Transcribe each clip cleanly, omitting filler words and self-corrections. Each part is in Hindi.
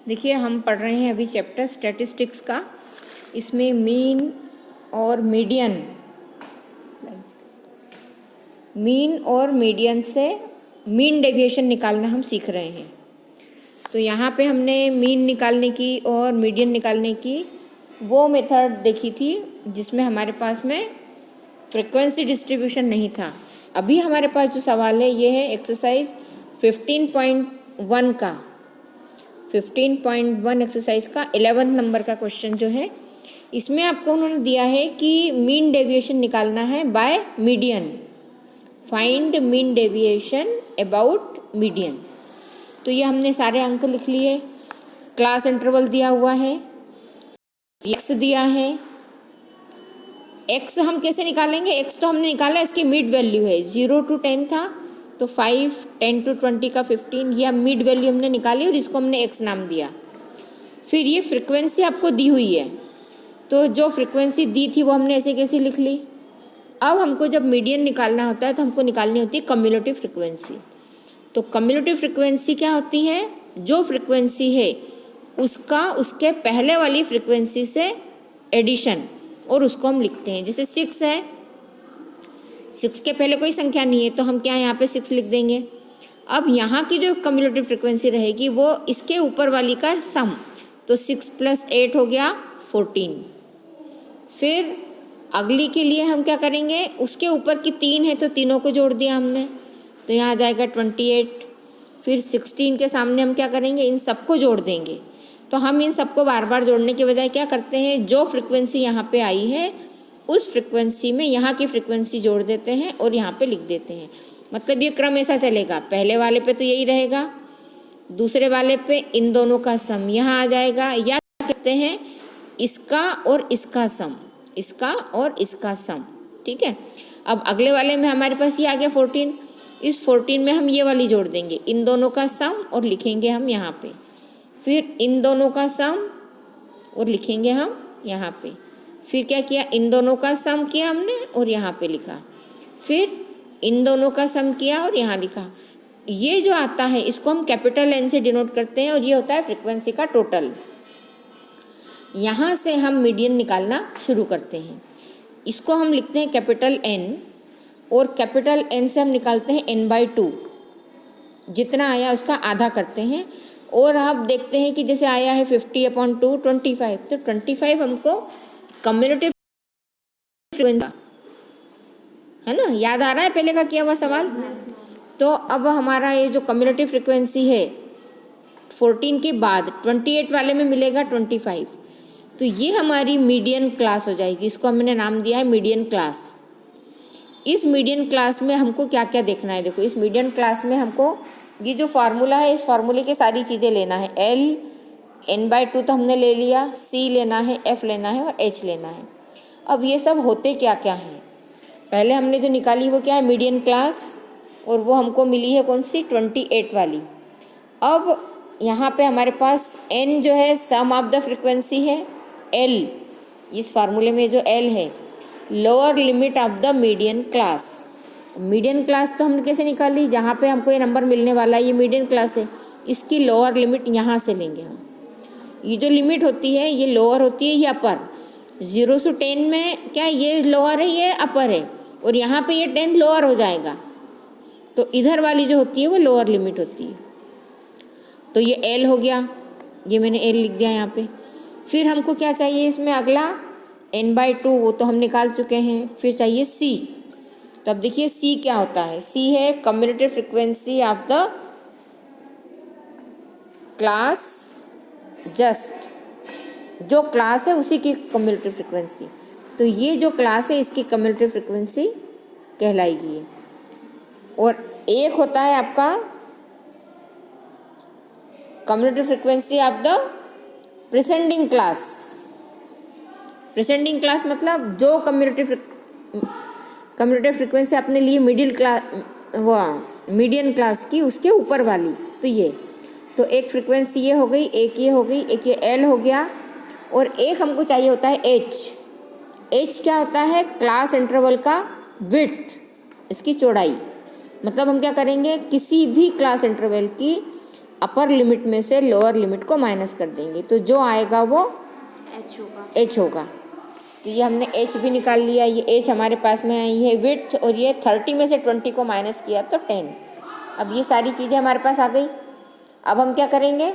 देखिए, हम पढ़ रहे हैं अभी चैप्टर स्टैटिस्टिक्स का। इसमें मीन और मीडियन से मीन डेविएशन निकालना हम सीख रहे हैं। तो यहाँ पे हमने मीन निकालने की और मीडियन निकालने की वो मेथड देखी थी जिसमें हमारे पास में फ्रीक्वेंसी डिस्ट्रीब्यूशन नहीं था। अभी हमारे पास जो सवाल है ये है एक्सरसाइज 15.1 का 15.1 एक्सरसाइज का 11 नंबर का क्वेश्चन जो है, इसमें आपको उन्होंने दिया है कि मीन डेविएशन निकालना है by median. Find mean deviation about median. तो ये हमने सारे अंक लिख लिए। क्लास इंटरवल दिया हुआ है, एक्स दिया है। एक्स हम कैसे निकालेंगे? एक्स तो हमने निकाला, इसकी मिड वैल्यू है 0 to 10 था, तो 5, 10 to 20 का 15, यह मिड वैल्यू हमने निकाली और इसको हमने एक्स नाम दिया। फिर ये फ्रिक्वेंसी आपको दी हुई है, तो जो फ्रिक्वेंसी दी थी वो हमने ऐसे कैसे लिख ली। अब हमको जब मीडियन निकालना होता है तो हमको निकालनी होती है कम्युलेटिव फ्रिक्वेंसी। तो कम्युलेटिव फ्रिक्वेंसी क्या होती है? जो फ्रिक्वेंसी है उसका उसके पहले वाली फ्रिक्वेंसी से एडिशन, और उसको हम लिखते हैं। जैसे 6 है, 6 के पहले कोई संख्या नहीं है तो हम क्या यहाँ पे 6 लिख देंगे। अब यहाँ की जो कम्युलेटिव फ्रिक्वेंसी रहेगी वो इसके ऊपर वाली का सम, तो 6 + 8 हो गया 14। फिर अगली के लिए हम क्या करेंगे, उसके ऊपर की 3 है तो तीनों को जोड़ दिया हमने, तो यहाँ आ जाएगा 28। फिर 16 के सामने हम क्या करेंगे, इन सबको जोड़ देंगे। तो हम इन सबको बार बार जोड़ने के बजाय क्या करते हैं, जो फ्रिक्वेंसी यहाँ पे आई है उस फ्रिक्वेंसी में यहाँ की फ्रिक्वेंसी जोड़ देते हैं और यहाँ पे लिख देते हैं। मतलब ये क्रम ऐसा चलेगा, पहले वाले पे तो यही रहेगा, दूसरे वाले पे इन दोनों का सम यहाँ आ जाएगा, या कहते हैं इसका और इसका सम, इसका और इसका सम। ठीक है। अब अगले वाले में हमारे पास ये आ गया 14, इस 14 में हम ये वाली जोड़ देंगे, इन दोनों का सम, और लिखेंगे हम यहाँ पे। फिर इन दोनों का सम और लिखेंगे हम यहाँ पे। फिर क्या किया, इन दोनों का सम किया हमने और यहाँ पे लिखा। फिर इन दोनों का सम किया और यहाँ लिखा। ये जो आता है इसको हम कैपिटल N से डिनोट करते हैं और ये होता है फ्रिक्वेंसी का टोटल। यहाँ से हम मीडियन निकालना शुरू करते हैं। इसको हम लिखते हैं कैपिटल N, और कैपिटल N से हम निकालते हैं n/2। जितना आया उसका आधा करते हैं, और अब देखते हैं कि जैसे आया है 50/2 25, तो 25 हमको कम्युलेटिव फ्रिक्वेंसी है ना, याद आ रहा है पहले का किया हुआ सवाल। तो अब हमारा ये जो कम्युलेटिव फ्रिक्वेंसी है 14 के बाद 28 वाले में मिलेगा 25, तो ये हमारी मीडियन क्लास हो जाएगी। इसको हमने नाम दिया है मीडियन क्लास। इस मीडियन क्लास में हमको क्या क्या देखना है, देखो इस मीडियन क्लास में हमको ये जो फार्मूला है इस फार्मूले की सारी चीज़ें लेना है। L n/2 तो हमने ले लिया, C लेना है, F लेना है और H लेना है। अब ये सब होते क्या क्या हैं, पहले हमने जो निकाली वो क्या है, मीडियन क्लास, और वो हमको मिली है कौन सी, 28 वाली। अब यहाँ पे हमारे पास N जो है सम ऑफ द फ्रिक्वेंसी है, L इस फार्मूले में जो L है lower limit of the median class. Median class तो हमने कैसे निकाली, जहाँ पे हमको ये नंबर मिलने वाला है ये मीडियन क्लास है, इसकी लोअर लिमिट यहाँ से लेंगे हम। ये जो लिमिट होती है ये लोअर होती है, ये अपर। 0 से 10 में क्या ये लोअर है, ये अपर है, और यहाँ पे ये 10 लोअर हो जाएगा, तो इधर वाली जो होती है वो लोअर लिमिट होती है। तो ये L हो गया, ये मैंने L लिख दिया यहाँ पे। फिर हमको क्या चाहिए इसमें अगला, n/2 वो तो हम निकाल चुके हैं। फिर चाहिए C। तो अब देखिए C क्या होता है, C है cumulative frequency of the class, just जो क्लास है उसी की कम्युलेटिव फ्रिक्वेंसी। तो ये जो क्लास है इसकी कम्युलेटिव फ्रिक्वेंसी कहलाएगी ये। और एक होता है आपका cumulative frequency of the preceding class. Preceding class मतलब जो कम्युलेटिव फ्रिक्वेंसी आपने लिए मिडिल क्लास, वो मीडियन क्लास की, उसके ऊपर वाली। तो ये तो एक फ्रिक्वेंसी ये हो गई, एक ये हो गई, एक ये L हो गया, और एक हमको चाहिए होता है H। H क्या होता है, क्लास इंटरवल का विड्थ, इसकी चौड़ाई। मतलब हम क्या करेंगे, किसी भी क्लास इंटरवल की अपर लिमिट में से लोअर लिमिट को माइनस कर देंगे, तो जो आएगा वो h होगा। तो ये हमने h भी निकाल लिया। ये h हमारे पास में आई है विड्थ, और ये 30 में से 20 को माइनस किया तो 10। अब ये सारी चीज़ें हमारे पास आ गई। अब हम क्या करेंगे,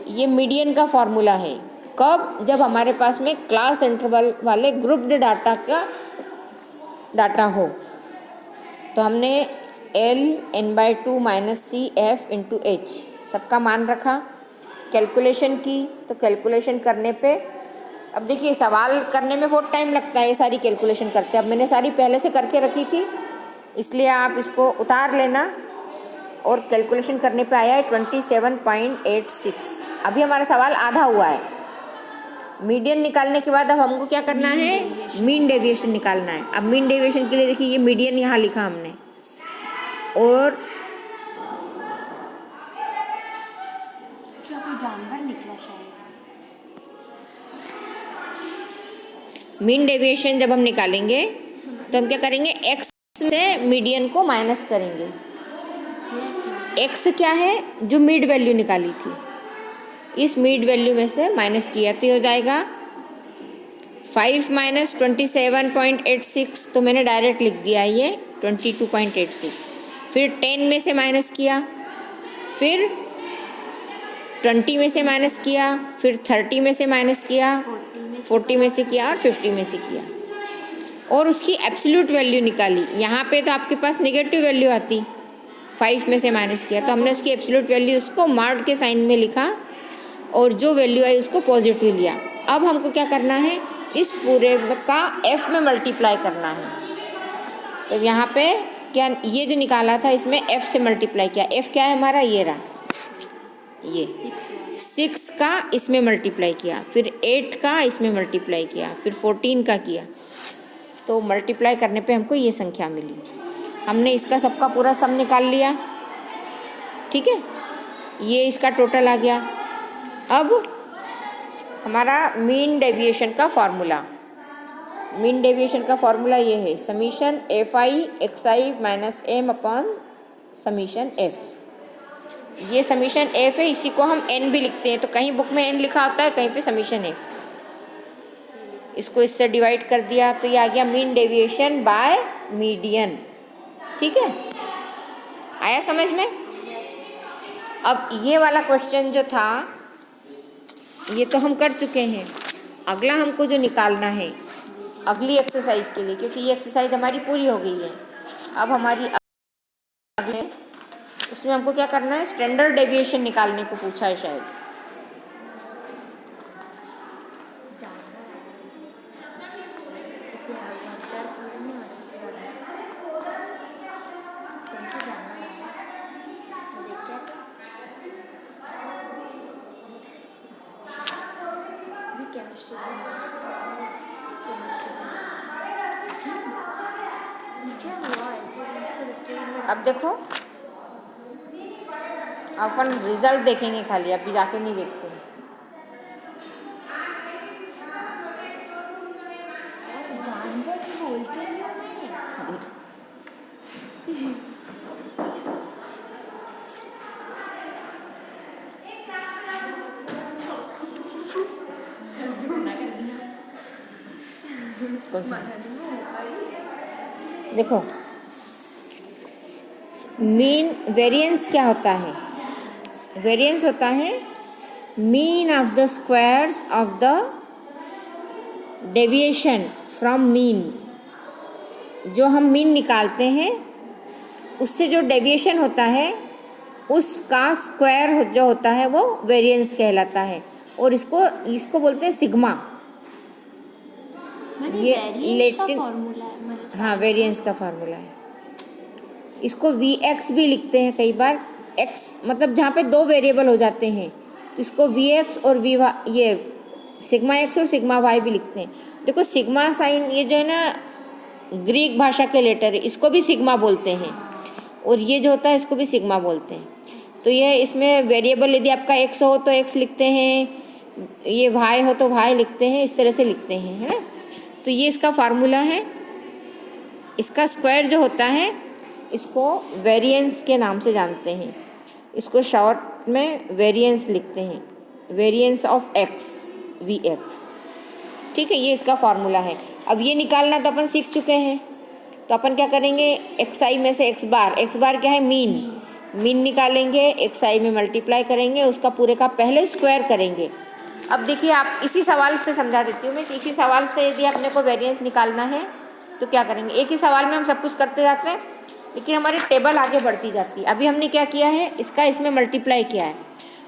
ये मीडियन का फॉर्मूला है। कब? जब हमारे पास में क्लास इंटरवल वाले ग्रुप्ड डाटा का डाटा हो। तो हमने ln/2 minus CF into h सबका मान रखा, कैलकुलेशन की। तो कैलकुलेशन करने पे अब देखिए, सवाल करने में बहुत टाइम लगता है ये सारी कैलकुलेशन करते। अब मैंने सारी पहले से करके रखी थी, इसलिए आप इसको उतार लेना। और कैलकुलेशन करने पे आया है 27.86। अभी हमारा सवाल आधा हुआ है। मीडियन निकालने के बाद अब हमको क्या करना है, मीन डेविएशन निकालना है। अब मीन डेविएशन के लिए देखिए, ये मीडियन यहाँ लिखा हमने, और क्या कोई जानवर निकला शायद। मीन डेविएशन जब हम निकालेंगे तो हम क्या करेंगे, एक्स से मीडियन को माइनस करेंगे। एक्स क्या है, जो मिड वैल्यू निकाली थी, इस मिड वैल्यू में से माइनस किया तो ये हो जाएगा 5 माइनस 27.86। तो मैंने डायरेक्ट लिख दिया ये 22.86। फिर 10 में से माइनस किया, फिर 20 में से माइनस किया, फिर 30 में से माइनस किया, 40 में से किया, और 50 में से किया, और उसकी एब्सोल्यूट वैल्यू निकाली। यहाँ पे तो आपके पास नेगेटिव वैल्यू आती, 5 में से माइनस किया तो हमने उसकी एब्सोल्यूट वैल्यू उसको मार्ड के साइन में लिखा, और जो वैल्यू आई उसको पॉजिटिव लिया। अब हमको क्या करना है, इस पूरे का f में मल्टीप्लाई करना है। तो यहाँ पे क्या, ये जो निकाला था इसमें f से मल्टीप्लाई किया। f क्या है हमारा, ये रहा, ये 6 का इसमें मल्टीप्लाई किया, फिर 8 का इसमें मल्टीप्लाई किया, फिर 14 का किया। तो मल्टीप्लाई करने पे हमको ये संख्या मिली। हमने इसका सबका पूरा सम निकाल लिया, ठीक है। ये इसका टोटल आ गया। अब हमारा मीन डेविएशन का फॉर्मूला, मीन डेविएशन का फॉर्मूला ये है, summation fi xi minus m upon summation f। ये समीशन f है, इसी को हम n भी लिखते हैं। तो कहीं बुक में n लिखा होता है, कहीं पे समीशन f। इसको इससे डिवाइड कर दिया तो ये आ गया मीन डेविएशन बाय मीडियन, ठीक है। आया समझ में? अब ये वाला क्वेश्चन जो था ये तो हम कर चुके हैं। अगला हमको जो निकालना है अगली एक्सरसाइज के लिए, क्योंकि ये एक्सरसाइज हमारी पूरी हो गई है। अब हमारी अगले उसमें हमको क्या करना है, स्टैंडर्ड डेविएशन निकालने को पूछा है शायद। अब देखो, अपन रिजल्ट देखेंगे खाली, अभी जाके नहीं देखते हैं। जानवर तो बोलते हैं देखो, मीन वेरिएंस क्या होता है, वेरिएंस होता है mean of the squares of the deviation from mean. जो हम मीन निकालते हैं उससे जो डेविएशन होता है उसका स्क्वायर जो होता है वो वेरिएंस कहलाता है, और इसको बोलते हैं सिग्मा। ये लेटिन, हाँ, वेरिएंस का फार्मूला है। इसको Vx भी लिखते हैं कई बार, x मतलब जहाँ पे दो वेरिएबल हो जाते हैं तो इसको Vx और Vy, ये सिग्मा x और सिग्मा y भी लिखते हैं। देखो सिग्मा साइन, ये जो है ना ग्रीक भाषा के लेटर है, इसको भी सिग्मा बोलते हैं, और ये जो होता है इसको भी सिग्मा बोलते हैं। तो ये इसमें वेरिएबल यदि आपका x हो तो x लिखते हैं, ये y हो तो y लिखते हैं, इस तरह से लिखते हैं, है ना। तो ये इसका फार्मूला है। इसका स्क्वायर जो होता है इसको वेरिएंस के नाम से जानते हैं। इसको शॉर्ट में वेरिएंस लिखते हैं, variance of X V X. ठीक है, ये इसका फॉर्मूला है। अब ये निकालना तो अपन सीख चुके हैं, तो अपन क्या करेंगे, एक्स आई में से एक्स बार क्या है, मीन निकालेंगे, एक्स आई में मल्टीप्लाई करेंगे, उसका पूरे का पहले स्क्वायर करेंगे। अब देखिए, आप इसी सवाल से समझा देती हूँ मैं कि इसी सवाल से यदि अपने को वेरिएंस निकालना है तो क्या करेंगे। एक ही सवाल में हम सब कुछ करते जाते हैं, लेकिन हमारी टेबल आगे बढ़ती जाती है। अभी हमने क्या किया है, इसका इसमें मल्टीप्लाई किया है।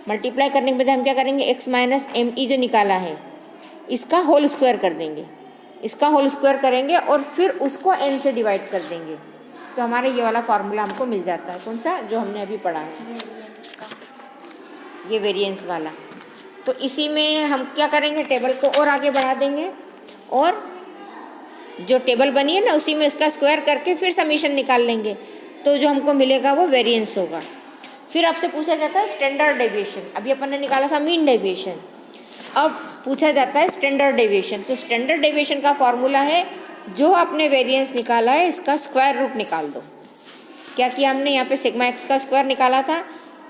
मल्टीप्लाई करने के बाद हम क्या करेंगे, एक्स माइनस एम ई जो निकाला है इसका होल स्क्वायर कर देंगे, इसका होल स्क्वायर करेंगे और फिर उसको n से डिवाइड कर देंगे, तो हमारा ये वाला फार्मूला हमको मिल जाता है। कौन सा, जो हमने अभी पढ़ा है, ये वेरिएंस वाला। तो इसी में हम क्या करेंगे, टेबल को और आगे बढ़ा देंगे और जो टेबल बनी है ना उसी में इसका स्क्वायर करके फिर समीशन निकाल लेंगे, तो जो हमको मिलेगा वो वेरिएंस होगा। फिर आपसे पूछा जाता है स्टैंडर्ड डेविएशन। अभी अपन ने निकाला था मीन डेविएशन, अब पूछा जाता है स्टैंडर्ड डेविएशन। तो स्टैंडर्ड डेविएशन का फॉर्मूला है, जो आपने वेरिएंस निकाला है इसका स्क्वायर रूट निकाल दो। क्या किया हमने, यहाँ पे सिग्मा एक्स का स्क्वायर निकाला था,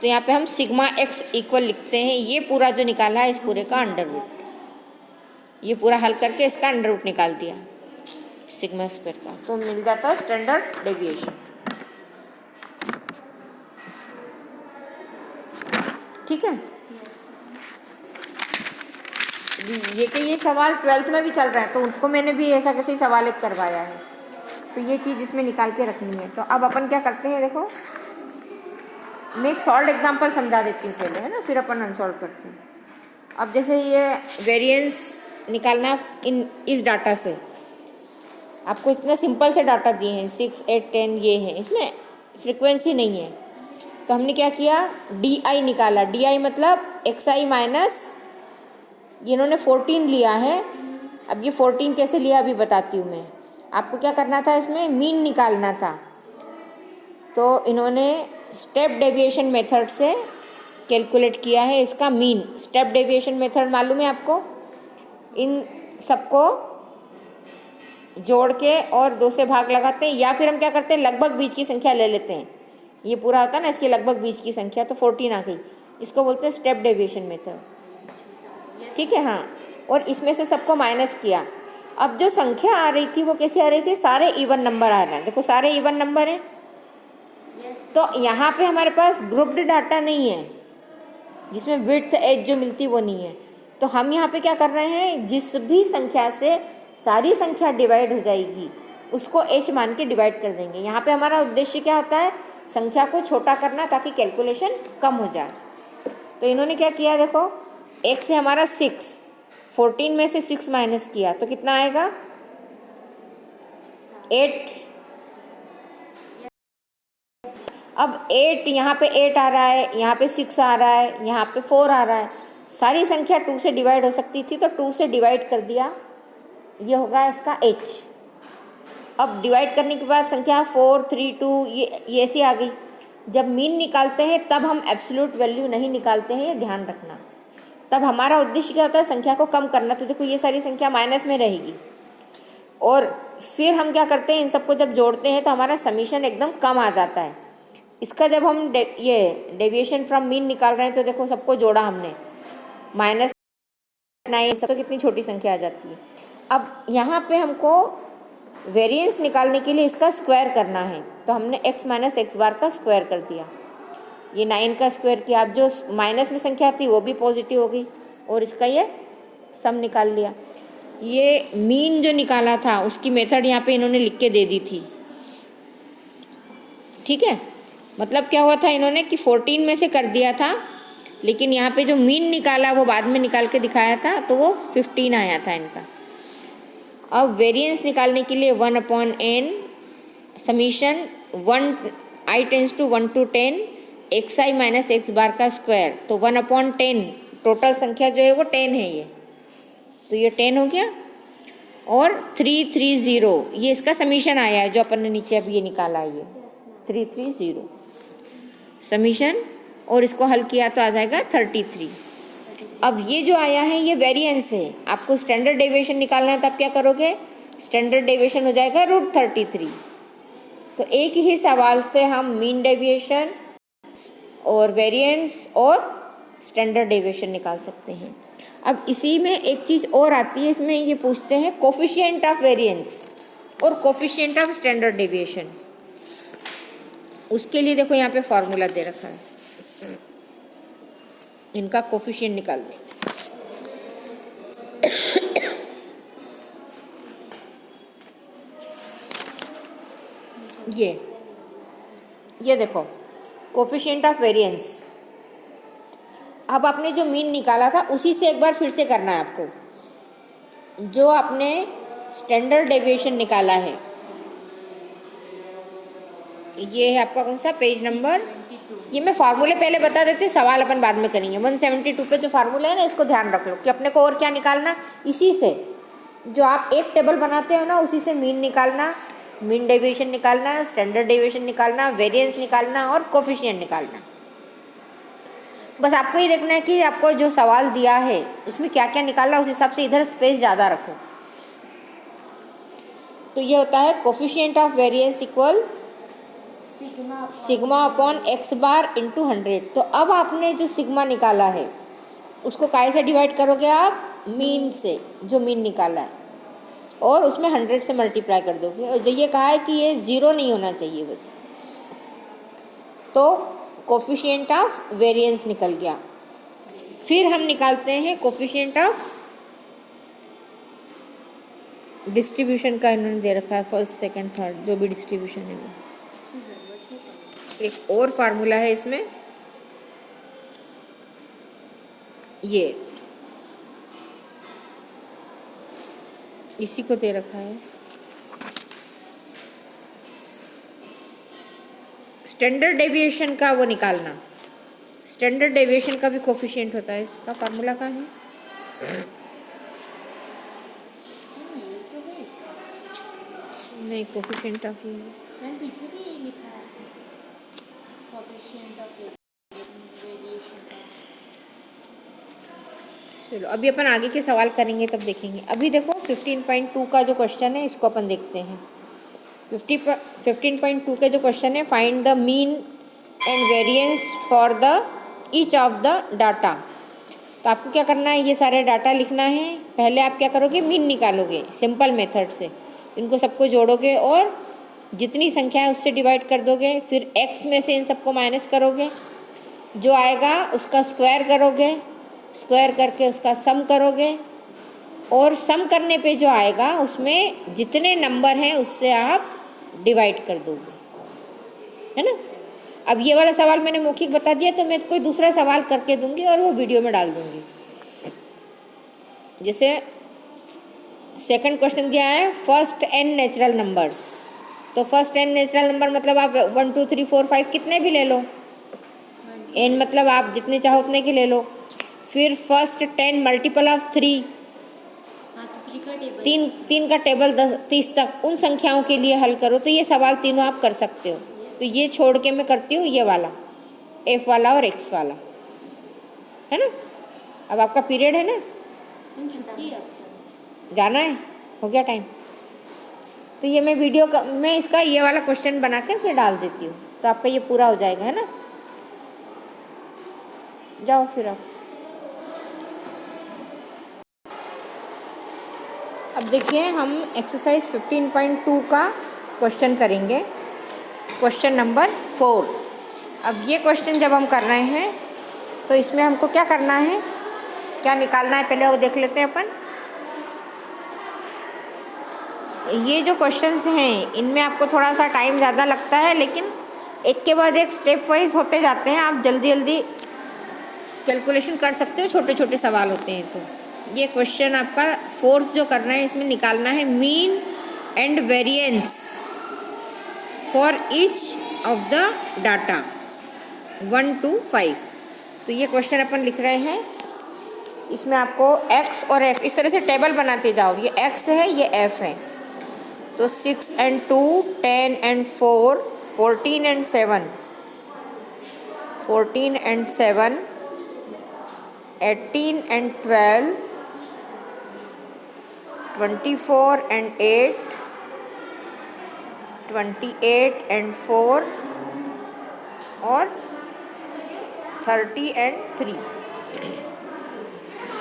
तो यहाँ पे हम सिग्मा एक्स इक्वल लिखते हैं, ये पूरा जो निकाला है इस पूरे का अंडर रूट, ये पूरा हल करके इसका अंडर रूट निकाल दिया सिग्मा स्क्वायर का, तो मिल जाता है स्टैंडर्ड डेविएशन। ठीक है, ये सवाल 12th में भी चल रहा है, तो उनको मैंने भी ऐसा कैसे ही सवाल एक करवाया है, तो ये चीज़ इसमें निकाल के रखनी है। तो अब अपन क्या करते हैं, देखो मैं एक सॉल्व एग्जांपल समझा देती हूँ पहले, है ना, फिर अपन अनसॉल्व करते हैं। अब जैसे ये वेरिएंस निकालना इस डाटा से, आपको इतना सिंपल से डाटा दिए हैं 6, 8, 10 ये है, इसमें फ्रिक्वेंसी नहीं है, तो हमने क्या किया, डी आई निकाला। डी आई मतलब एक्स आई माइनस, ये इन्होंने 14 लिया है। अब ये 14 कैसे लिया अभी बताती हूँ मैं। आपको क्या करना था, इसमें मीन निकालना था, तो इन्होंने स्टेप डेविएशन मेथड से कैलकुलेट किया है इसका मीन। स्टेप डेविएशन मेथड मालूम है आपको, इन सबको जोड़ के और 2 से भाग लगाते हैं, या फिर हम क्या करते हैं, लगभग बीच की संख्या ले लेते हैं। ये पूरा होता है ना, इसकी लगभग बीच की संख्या, तो 14 आ गई, इसको बोलते हैं स्टेप डेविएशन मेथड। ठीक है, हाँ, और इसमें से सबको माइनस किया। अब जो संख्या आ रही थी वो कैसे आ रही थी, सारे इवन नंबर आ रहे हैं, देखो सारे इवन नंबर हैं। तो यहाँ पे हमारे पास ग्रुप्ड डाटा नहीं है, जिसमें विड्थ एज जो मिलती वो नहीं है, तो हम यहाँ पे क्या कर रहे हैं, जिस भी संख्या से सारी संख्या डिवाइड हो जाएगी उसको एच मान के डिवाइड कर देंगे। यहाँ पे हमारा उद्देश्य क्या होता है, संख्या को छोटा करना, ताकि कैलकुलेशन कम हो जाए। तो इन्होंने क्या किया, देखो एक से हमारा 6, 14 में से 6 माइनस किया तो कितना आएगा, 8। अब 8, यहाँ पे 8 आ रहा है, यहाँ पे 6 आ रहा है, यहाँ पे 4 आ रहा है, सारी संख्या 2 से डिवाइड हो सकती थी, तो 2 से डिवाइड कर दिया, ये होगा इसका h। अब डिवाइड करने के बाद संख्या 4, 3, 2 ये ऐसी आ गई। जब मीन निकालते हैं तब हम एब्सोल्यूट वैल्यू नहीं निकालते हैं, ये ध्यान रखना। तब हमारा उद्देश्य क्या होता है, संख्या को कम करना। तो देखो ये सारी संख्या माइनस में रहेगी, और फिर हम क्या करते हैं, इन सबको जब जोड़ते हैं तो हमारा समीशन एकदम कम आ जाता है। इसका जब हम ये डेविएशन फ्रॉम मीन निकाल रहे हैं, तो देखो सबको जोड़ा हमने, -9, सब तो कितनी छोटी संख्या आ जाती है। अब यहाँ पे हमको वेरिएंस निकालने के लिए इसका स्क्वायर करना है, तो हमने x माइनस एक्स बार का स्क्वायर कर दिया, ये 9 का स्क्वायर किया। अब जो माइनस में संख्या थी वो भी पॉजिटिव हो गई, और इसका ये सम निकाल लिया। ये मीन जो निकाला था उसकी मेथड यहाँ पे इन्होंने लिख के दे दी थी। ठीक है, मतलब क्या हुआ था, इन्होंने कि 14 में से कर दिया था, लेकिन यहाँ पे जो मीन निकाला वो बाद में निकाल के दिखाया था, तो वो 15 आया था इनका। अब वेरिएंस निकालने के लिए 1/n summation 1 i tends to 1 to 10 X I minus X bar का स्क्वायर, तो 1/10 टोटल संख्या जो है वो 10 है ये, तो ये 10 हो गया। और 330 ये इसका समीशन आया है, जो अपन ने नीचे अभी ये निकाला है, ये 330 समीशन, और इसको हल किया तो आ जाएगा 33। अब ये जो आया है ये वेरिएंस है, आपको स्टैंडर्ड डेविएशन निकालना है, तब क्या करोगे, स्टैंडर्ड डेविएशन हो जाएगा √33। तो एक ही सवाल से हम मीन डेविएशन और वेरिएंस और स्टैंडर्ड डेविएशन निकाल सकते हैं। अब इसी में एक चीज़ और आती है, इसमें ये पूछते हैं कोफिशिएंट ऑफ वेरिएंस और कोफिशिएंट ऑफ स्टैंडर्ड डेविएशन। उसके लिए देखो यहाँ पे फॉर्मूला दे रखा है, इनका कोफिशिएंट निकाल दें। ये देखो कोफिशिएंट ऑफ वेरिएंस। अब आपने जो मीन निकाला था उसी से एक बार फिर से करना है आपको। जो आपने स्टैंडर्ड डेविएशन निकाला है, ये है आपका कौन सा पेज नंबर, ये मैं फार्मूले पहले बता देती हूँ, सवाल अपन बाद में करेंगे। 172 पे जो फार्मूला है ना, इसको ध्यान रख लो कि अपने को और क्या निकालना, इसी से जो आप एक टेबल बनाते हो ना, उसी से मीन निकालना, मीन डेविएशन निकालना, स्टैंडर्ड डेविएशन निकालना, वेरिएंस निकालना और कोफिशिएंट निकालना। बस आपको ये देखना है कि आपको जो सवाल दिया है इसमें क्या क्या निकालना, उस हिसाब से इधर स्पेस ज़्यादा रखो। तो ये होता है coefficient of variance equal sigma upon x bar into 100। तो अब आपने जो सिग्मा निकाला है उसको काय से डिवाइड करोगे आप, मीन से, जो मीन निकाला है, और उसमें 100 से मल्टीप्लाई कर दोगे। और जो ये कहा है कि ये 0 नहीं होना चाहिए बस, तो कोफिशिएंट ऑफ वेरिएंस निकल गया। फिर हम निकालते हैं कोफिशिएंट ऑफ डिस्ट्रीब्यूशन का, इन्होंने दे रखा है फर्स्ट सेकंड थर्ड, जो भी डिस्ट्रीब्यूशन है वो। एक और फार्मूला है इसमें, ये इसी को दे रखा है। स्टैंडर्ड डेविएशन का वो निकालना, स्टैंडर्ड डेविएशन का भी कोफिशिएंट होता है, इसका फार्मूला का है, नहीं कोफिशिएंट ऑफ, मैम पीछे भी यही लिखा है, कोफिशिएंट ऑफ वेरिएशन का। चलो अभी अपन आगे के सवाल करेंगे तब देखेंगे। अभी देखो 15.2 का जो क्वेश्चन है इसको अपन देखते हैं। 15.2 के जो क्वेश्चन है, find the mean and variance for the each of the data. तो आपको क्या करना है, ये सारे डाटा लिखना है। पहले आप क्या करोगे, मीन निकालोगे सिंपल मेथड से, इनको सबको जोड़ोगे और जितनी संख्या है उससे डिवाइड कर दोगे। फिर x में से इन सबको माइनस करोगे, जो आएगा उसका स्क्वायर करोगे, स्क्वायर करके उसका सम करोगे, और सम करने पे जो आएगा उसमें जितने नंबर हैं उससे आप डिवाइड कर दोगे, है ना। अब ये वाला सवाल मैंने मौखिक बता दिया, तो मैं कोई दूसरा सवाल करके दूंगी और वो वीडियो में डाल दूंगी। जैसे सेकंड क्वेश्चन दिया है, फर्स्ट n नेचुरल नंबर्स। तो फर्स्ट n नेचुरल नंबर मतलब आप 1 2 3 4 5 कितने भी ले लो, n मतलब आप जितने चाहो उतने के ले लो। फिर फर्स्ट 10 मल्टीपल ऑफ 3, तीन का टेबल 30 तक, उन संख्याओं के लिए हल करो। तो ये सवाल तीनों आप कर सकते हो। तो ये छोड़ के मैं करती हूँ ये वाला, f वाला और x वाला, है ना। अब आपका पीरियड है ना, छुट्टी है, जाना है, हो गया टाइम। तो ये मैं वीडियो का, मैं इसका ये वाला क्वेश्चन बना कर फिर डाल देती हूँ, तो आपका ये पूरा हो जाएगा, है ना। जाओ फिर आप। अब देखिए हम एक्सरसाइज 15.2 का क्वेश्चन करेंगे, क्वेश्चन नंबर 4। अब ये क्वेश्चन जब हम कर रहे हैं तो इसमें हमको क्या करना है, क्या निकालना है, पहले वो देख लेते हैं अपन। ये जो क्वेश्चंस हैं इनमें आपको थोड़ा सा टाइम ज़्यादा लगता है, लेकिन एक के बाद एक स्टेप वाइज होते जाते हैं, आप जल्दी जल्दी कैलकुलेशन कर सकते हो, छोटे छोटे सवाल होते हैं। तो ये क्वेश्चन आपका फोर्थ जो करना है, इसमें निकालना है mean and variance for each of the data 1 to 5। तो ये क्वेश्चन अपन लिख रहे हैं, इसमें आपको x और f इस तरह से टेबल बनाते जाओ। ये x है, ये f है। तो 6 and 2, 10 and 4, 14 and 7, 14 and 7, 18 and 12, 24 and 8, 28 and 4 और 30 एंड 3।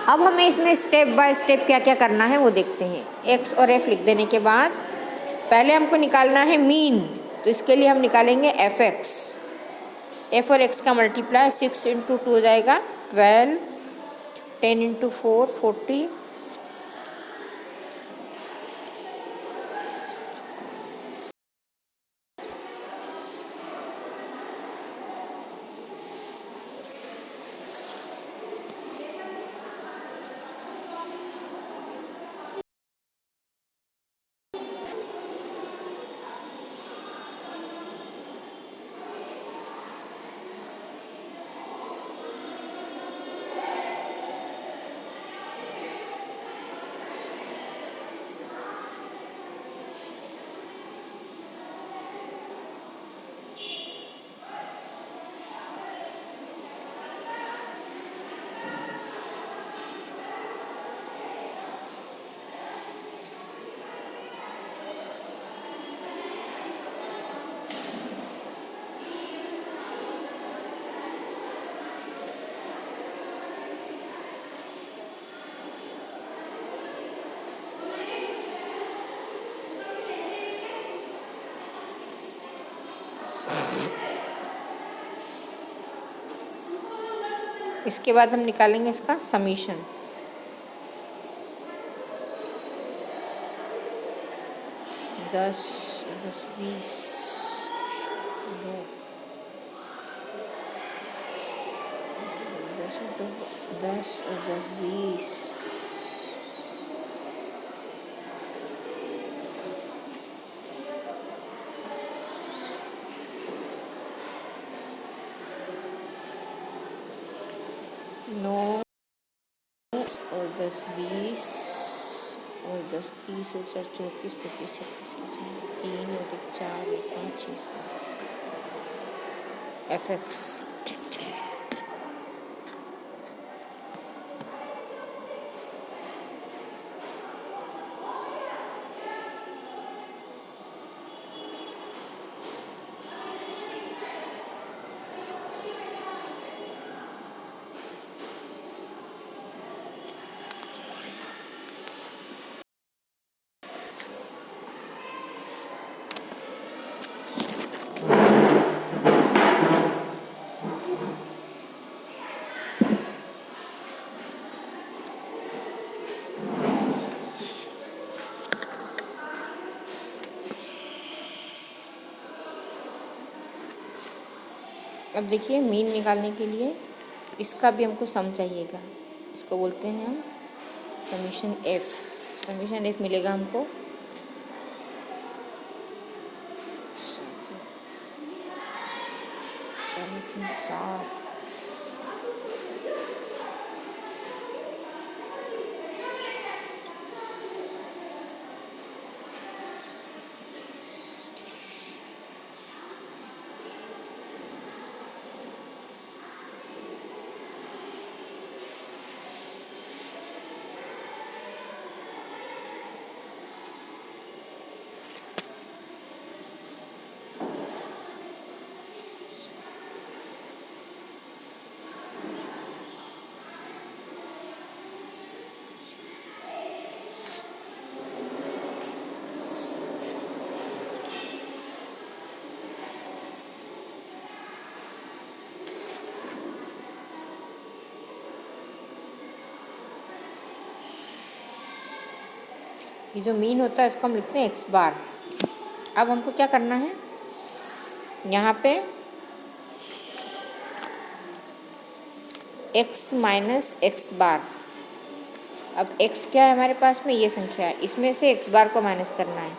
अब हमें इसमें स्टेप बाय स्टेप क्या क्या करना है वो देखते हैं। एक्स और एफ लिख देने के बाद पहले हमको निकालना है मीन, तो इसके लिए हम निकालेंगे एफ एक्स। एफ और एक्स का मल्टीप्लाई 6 इंटू 2 हो जाएगा 12, 10 इंटू 4 40, इसके बाद हम निकालेंगे इसका समीशन। 10 10 20 2 10 और 10 20 9 और 10 20 और 10 30 और 4 34 35 36 3 और 4 और 5 6 7 एफ एक्स। अब देखिए मीन निकालने के लिए इसका भी हमको सम चाहिएगा। इसको बोलते हैं हम समीशन एफ। समीशन एफ मिलेगा हमको 7 ये जो मीन होता है इसको हम लिखते हैं एक्स बार। अब हमको क्या करना है, यहाँ पे x माइनस एक्स बार। अब x क्या है हमारे पास में, ये संख्या है, इसमें से x बार को माइनस करना है।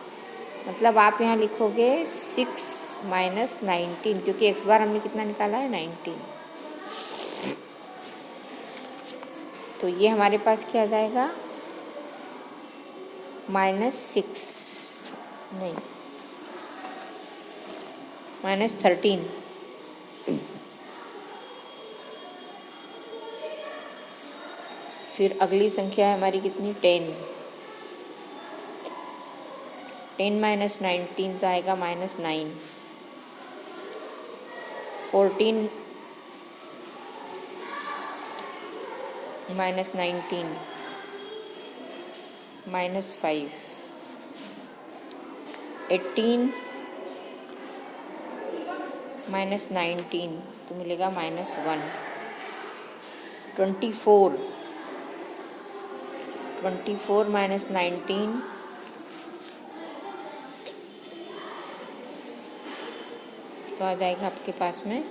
मतलब आप यहाँ लिखोगे 6 माइनस 19, क्योंकि x बार हमने कितना निकाला है 19। तो ये हमारे पास क्या आ जाएगा -6 नहीं -13। फिर अगली संख्या है हमारी कितनी 10। 10 माइनस 19 तो आएगा -9। 14 माइनस 19 माइनस 5 18 माइनस 19 तो मिलेगा -1 24 माइनस 19 तो आ जाएगा आपके पास में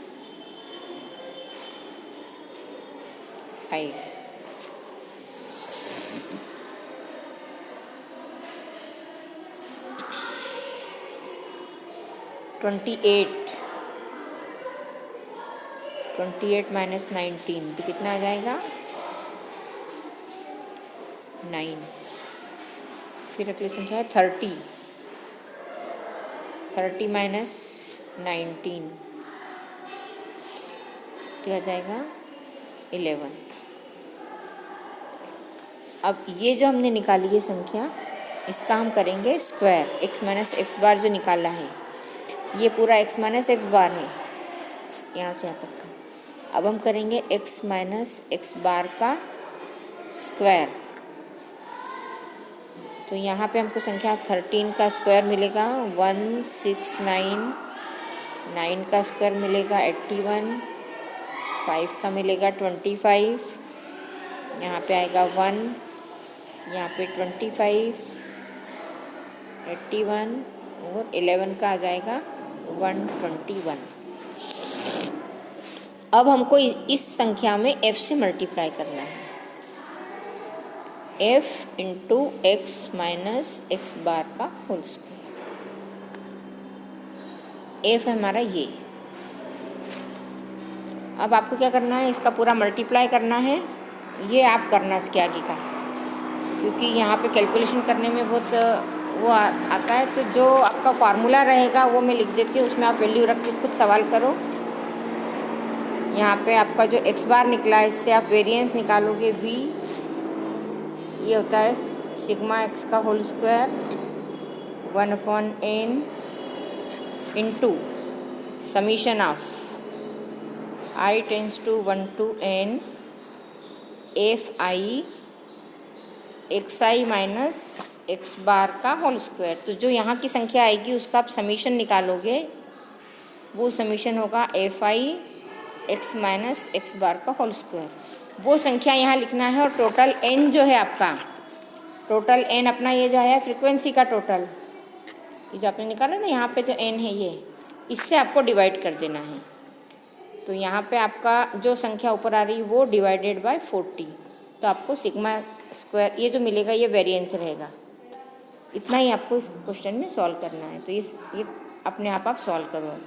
5 28 माइनस 19 तो कितना आ जाएगा 9। फिर अगली संख्या है 30 माइनस 19 तो आ जाएगा 11। अब ये जो हमने निकाली है संख्या, इसका हम करेंगे स्क्वायर। x माइनस एक्स बार जो निकाला है, ये पूरा x माइनस एक्स बार है यहाँ से यहाँ तक का। अब हम करेंगे x माइनस एक्स बार का स्क्वायर। तो यहाँ पे हमको संख्या 13 का स्क्वायर मिलेगा 169, 9 का स्क्वायर मिलेगा 81, 5 का मिलेगा 25, यहाँ पे आएगा 1, यहाँ पे 25, 81 और 11 का आ जाएगा 121। अब हमको इस संख्या में f से मल्टीप्लाई करना है। f into X minus X bar का होल स्क्वायर। f है हमारा ये। अब आपको क्या करना है, इसका पूरा मल्टीप्लाई करना है। ये आप करना इसके आगे का, क्योंकि यहाँ पे कैलकुलेशन करने में बहुत वो आता है। तो जो आपका फार्मूला रहेगा वो मैं लिख देती हूँ, उसमें आप वैल्यू रख के खुद सवाल करो। यहाँ पे आपका जो एक्स बार निकला है, इससे आप वेरिएंस निकालोगे v। ये होता है सिग्मा एक्स का whole square 1/n into summation of i tends to 1 to n F I X I minus X bar का होल स्क्वायर। तो जो यहाँ की संख्या आएगी उसका आप समीशन निकालोगे, वो समीशन होगा F I X minus X bar का होल स्क्वायर। वो संख्या यहाँ लिखना है। और टोटल n जो है आपका, टोटल n अपना ये जो है फ्रीक्वेंसी का टोटल, ये जो आपने निकाला ना यहाँ पे जो n है, ये इससे आपको डिवाइड कर देना है। तो यहाँ पे आपका जो संख्या ऊपर आ रही है वो डिवाइडेड बाय 40, तो आपको सिग्मा स्क्वायर ये जो मिलेगा ये वेरिएंस रहेगा। इतना ही आपको इस क्वेश्चन में सॉल्व करना है। तो ये अपने आप सॉल्व करो।